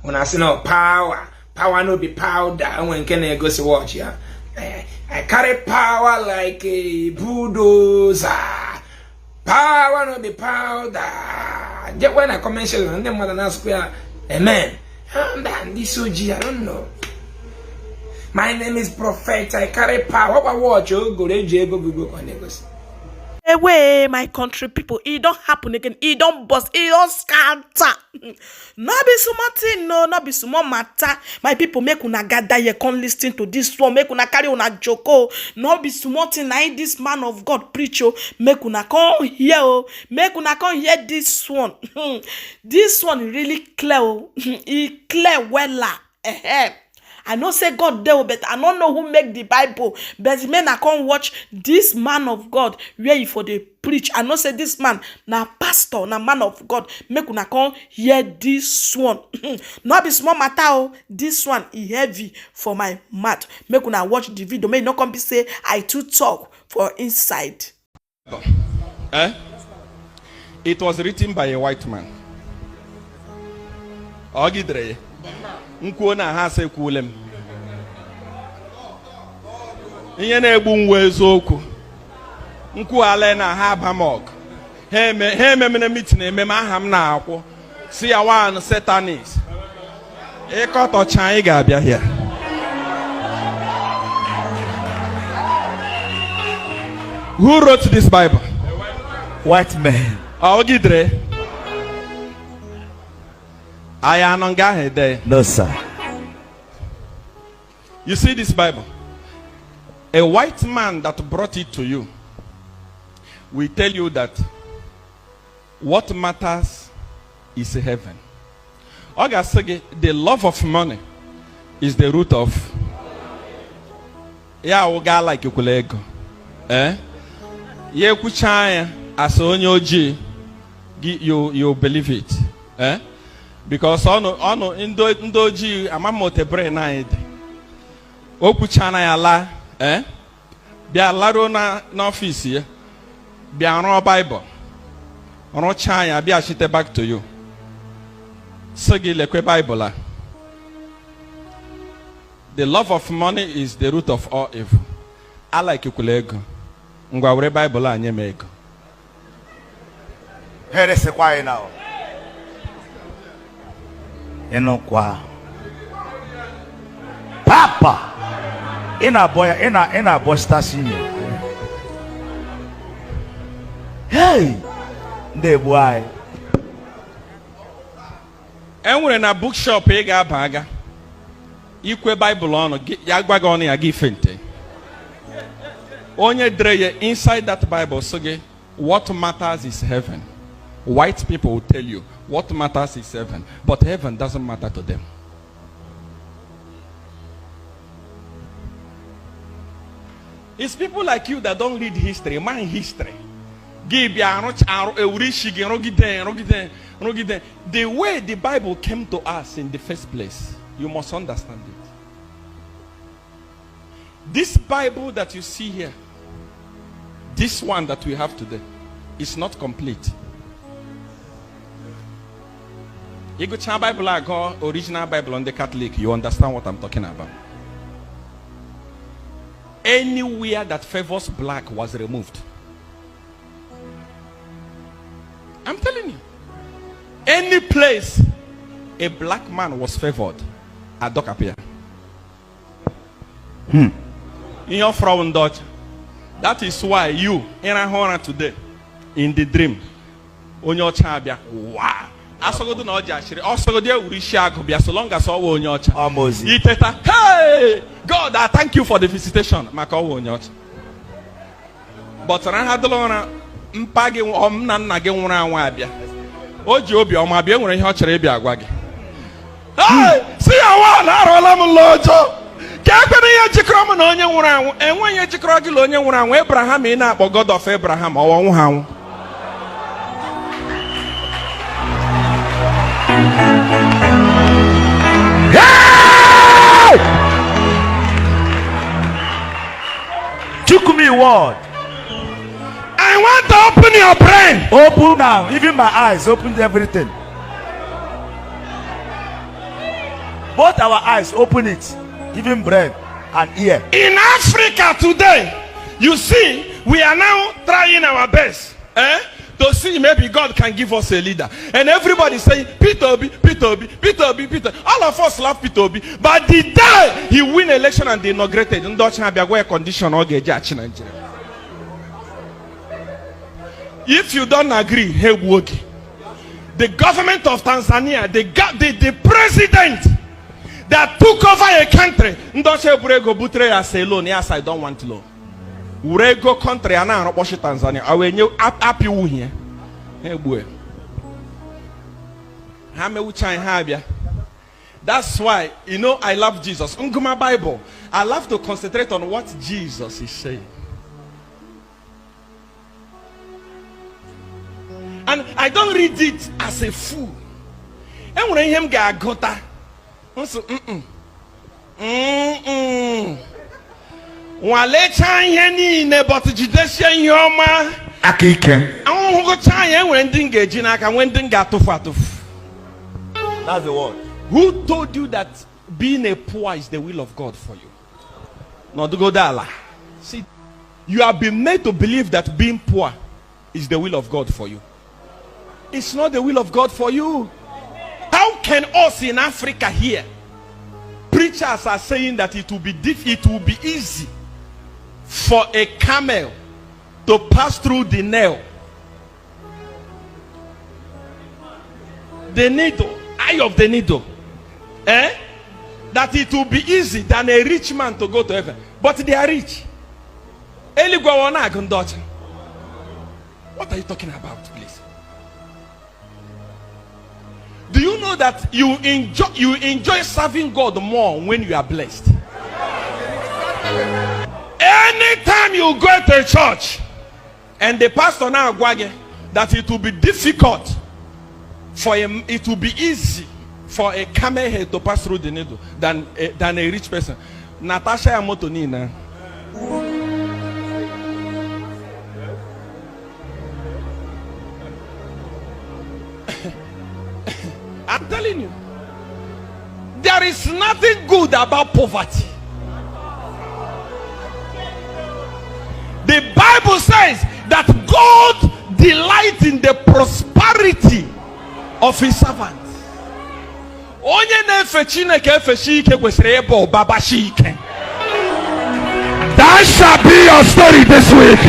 When I say no power no be powder. When can I go to watch ya? I carry power like a bulldozer. Power no be powder. Just when I commercial and then mother square, amen. And this OG, I don't know. My name is Prophet. I carry power. What watch you go go. Away, my country people, it don't happen again. It don't bust. It don't scatter. No be sumo no, no be sumo matter. My people, make una gather here, come listen to this one. Make una carry una joko. No be sumo thing. Na this man of God preach. Make una come here. Make una come hear this one. This one really clear. He clear well. I know say God there, but I don't know who make the Bible. But men I can't watch this man of God where he for the preach. I know say this man na pastor, na man of God. Make una come hear this one. Not be small matter. This one is heavy for my mouth. Make una watch the video. May not come be say I too talk for inside. It was written by a white man. Ogidre. Nkwo na ha se kwulem. Ihe na-egbu nwa eziokwu. Nkwu ale na ha abamok. He ememene meeting ememe aha m na akwụ. Si Yawa and Satanist. Ịkọtọcha anyị ga-abịa here. Who wrote this Bible? White man. Ogidre. I am on there. No, sir. You see this Bible? A white man that brought it to you will tell you that what matters is heaven. Ogasege, the love of money is the root of. Yeah, oga like ukulego. Ye kuchaya as onyoji, you believe it. Because ono indoji amamote brain naid. Okuchana yala, bia laro na office here. Bia no Bible. Ono chanya bia shite back to you. Sagi lekwe Bible la. The love of money is the root of all evil. I like ukulego. Ngwa wure Bible anye mego. Here se kwa now. Enokwa Papa ina boy station. Hey, the boy. Enwere na bookshop ị ga-abaga. Ikwe Bible ọnụ ya gwaga ọnụ ya gị fente. Onye dere inside that Bible so gị, what matters is heaven. White people will tell you what matters is heaven, but heaven doesn't matter to them. It's people like you that don't read history, man history. The way the Bible came to us in the first place, you must understand it. This Bible that you see here, this one that we have today, is not complete. You go to Bible, I go original Bible on the Catholic, you understand what I'm talking about. Anywhere that favors black was removed. I'm telling you. Any place a black man was favored, a dog appear. In your Frauen Dutch. That is why you in a horror today, in the dream, on your chabia, wow. Also go to Noja, also go there so long as all on your hey, God, I thank you for the visitation. But I had the lona mpagi omna genwa wabia. Oji obi o ma bia nwere ihe o chere bia agwa gi. Hey, see Yawa na arola m lojo. Ka kwere ihe jikro m na onye nwuru anwu. Enwenye jikro gi lo onye nwuru anwu. Abraham ị na-akpọ God of Abraham o wonwu ha anwu. Took me word. I want to open your brain. Open now. Even my eyes. Open everything. Both our eyes, open it. Give him bread and ear. In Africa today, you see, we are now trying our best to see maybe God can give us a leader. And everybody saying, Peter Obi, Peter Obi, Peter Obi, Peter. All of us love Peter Obi. But the day he win election and they inaugurated, in Dutch condition, if you don't agree, hey, Woki. The government of Tanzania, the president that took over a country, yes, I don't want law. Urego country, and I watch Tanzania. I will new happy here. Hey, boy. That's why, you know, I love Jesus. Nguma Bible. I love to concentrate on what Jesus is saying. And I don't read it as a fool. And when I hear him get gota, I say, Wale chanye ni but judicial yoma. Akike. I won't go chanye when dinga jinaka when dinga tufatu. That's the word. Who told you that being a poor is the will of God for you? Not to go dala. See, you have been made to believe that being poor is the will of God for you. It's not the will of God for you. How can us in Africa here, preachers are saying that it will be easy for a camel to pass through the nail, the needle, eye of the needle, that it will be easy than a rich man to go to heaven. But they are rich. What are you talking about, please? Do you know that you enjoy serving God more when you are blessed? Anytime you go to a church and the pastor now gwage that it will be difficult for him, it will be easy for a camel head to pass through the needle than a rich person. Natasha Omoto Nina. I'm telling you, there is nothing good about poverty. The Bible says that God delights in the prosperity of his servants. That shall be your story this week.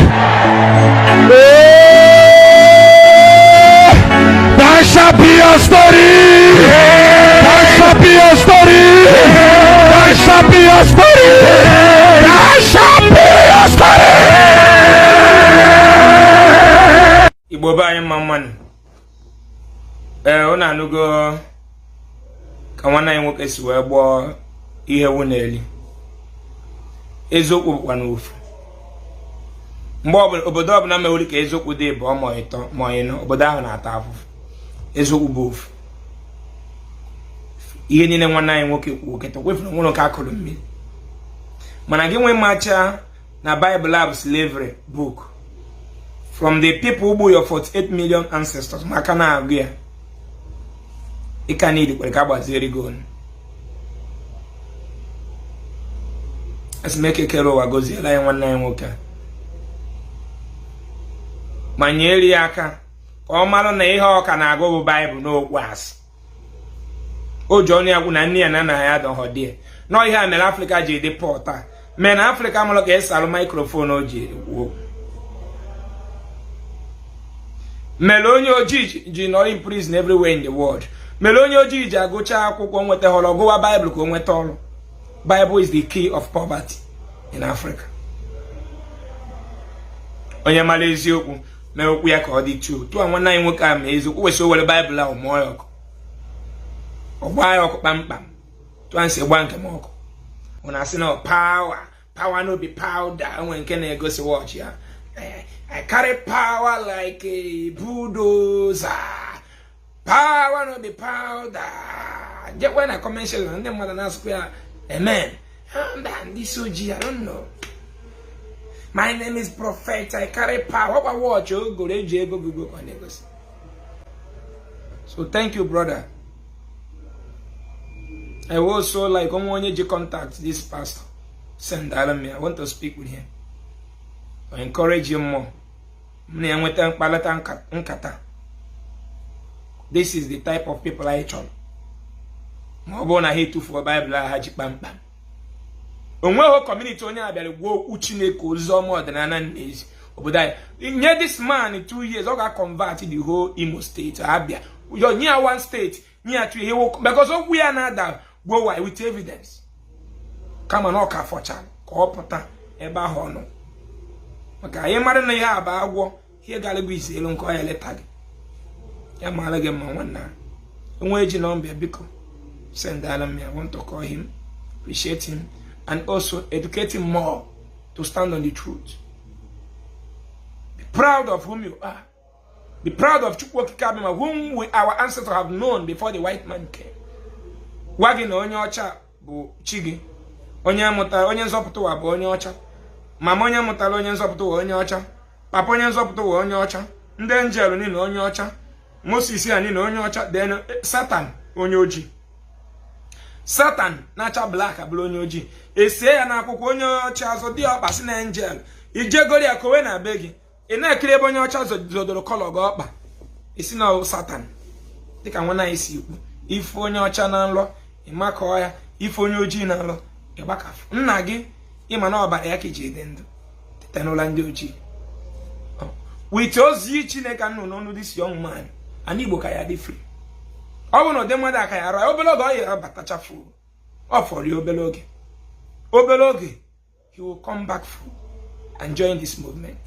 That shall be your story. That shall be your story. That shall be your story. That shall be your story. Igbo ba mamman. Ona nugo ka nwana anyị nwoke si wee gboo ihe wu n'eli. Eziokwu bụkwa n'ofu. Mgbe obodo ọbụla mewuri ka eziokwu dị bụ ọmọ ịtọ ma ịnọ, obodo ahụ na-ata afụfụ. Eziokwu bụ ofu. Ihe niile nwanne anyị nwoke kwuo keta kwefuru nwụrụ ka akụrụ mmiri. Mana gị nwe macha na Bible lab slavery book from the people who your 48 million ancestors maka na agụ ya. Ị ka need kwere ka gbaziri go. Asimeke kero wa goziela anyị nwanne anyị nwoke. Ma nyere ya aka ka ọ mara na ihe ọ ka na-agụ bụ Bible n'okwu asị. O ji ọnụ ya gwụ na nne ya na nna ya dọghọ die. Nọ ihe a mere Africa ji dị pọta. Mee na Africa mụrụ ka esalụ microphone o ji kwuo. Mere onye ojii ji nọrọ in prison everywhere in the world. Mere onye ojii ji agụcha akwụkwọ nweta họrọ gụwa Bible ka o nweta ọrụ. Bible is the key of poverty in Africa. Onye mara eziokwu mee okwu ya ka ọ dị true. Tụọ nwanne anyị nwoke a ma eziokwu wesi o were Bible ahụ mụọ ya ọkụ. Ọ gbaa ya ọkụ kpamkpam. Tụọ nsị gba nke m ọkụ. Ọ na-asị na power no be powder. Onwe nke na-egosi watch ya. I carry power like a bulldozer. Power no be powder. Just when I commercial and them mother ask ya, amen. And this OG, I don't know. My name is Prophet. I carry power. What watch? Oh, go. So thank you, brother. I will also like to contact this pastor. Send me. I want to speak with him. I encourage him more. This is the type of people I chọn. I hate to for Bible ha Jpac. Onwe community onye abịara gwo okwu Chineke oziọma ọdịnala n'ezi. Obodo anyị. This man in 2 years, I convert the whole Imo state. Abia. You're near one state, near three. Because we are not that go why with evidence. Come on, okay, for chan. Koopota eba hono. Okay, I mara na ya aba agwo. Here galibu is elon ko ya letag. Ya malage mwana. Onwe eji number biko. Send me. I want to call him, appreciate him, and also educate him more to stand on the truth. Be proud of whom you are. Be proud of Chukwu, whom our ancestors have known before the white man came. Wagi na onye ọcha bụ Chigi. Onye amụtara onye nzọpụta ụwa bụ onye ọcha. Mama onye amụtara onye nzọpụta ụwa onye ọcha. Papa onye nzọpụta ụwa onye ọcha. Ndị angel niile onye ọcha. Moses ya niile onye ọcha. Then Satan onye ojii. Satan na-acha black abụrụ onye ojii. Esie ya n'akwụkwọ onye ọcha azọ dị ọkpa si na angel. Ijegori ya kowe na be gị. Ị na-ekiri ebe onye ọcha zodoro kọlọ gị ọkpa. Isi na Satan. Dịka nwa na isi ikwu. Ife onye ọcha na nlọ, ịmakọ ya. Ife onye ojii na nlọ, ịgbakafụ. Nna gị, ịma na ọbara ya ka iji dị ndụ. Tete n'ụla ndị ojii. With ozi Chineke nụ n'ọnụ this young man. Anyị Igbo ka ya dị free. Ọ bụ na ụdị mmadụ aka ya arụ, obere oge ọ ya batachafu. Ọ fọrọ ya obere oge. Obere oge, he will come back full and join this movement.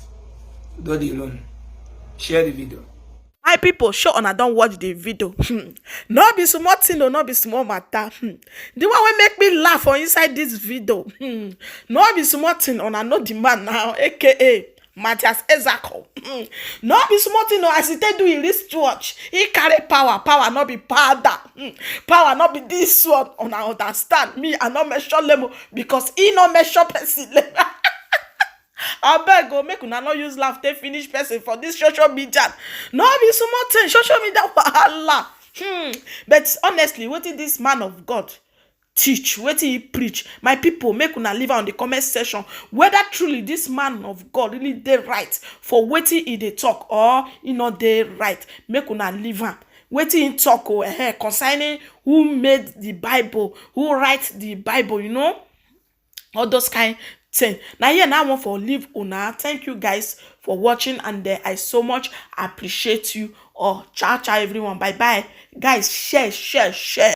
God alone. Share the video. My people, sure una don't watch the video. No be small thing, no be small matter. The one will make me laugh for inside this video. No be small thing, una know the man now, aka Mathias Ezeaku. No be small thing, as he do in this church. He carry power, power not be powder. Power not be this one. Una understand me? I not measure level because he not measure person level. I beg go make una not use laugh take finish person for this social media. No be small thing, social media wahala. But honestly, what did this man of God teach? What did he preach? My people, make una leave on the comment section whether truly this man of God really dey right for wetin he dey talk or he not dey right. Make una leave am. Wetin he talk concerning who made the Bible, who write the Bible, you know, all those kind thing. Now here now I want for leave una. Thank you guys for watching, and I so much appreciate you. Oh, ciao ciao everyone. Bye bye guys. Share.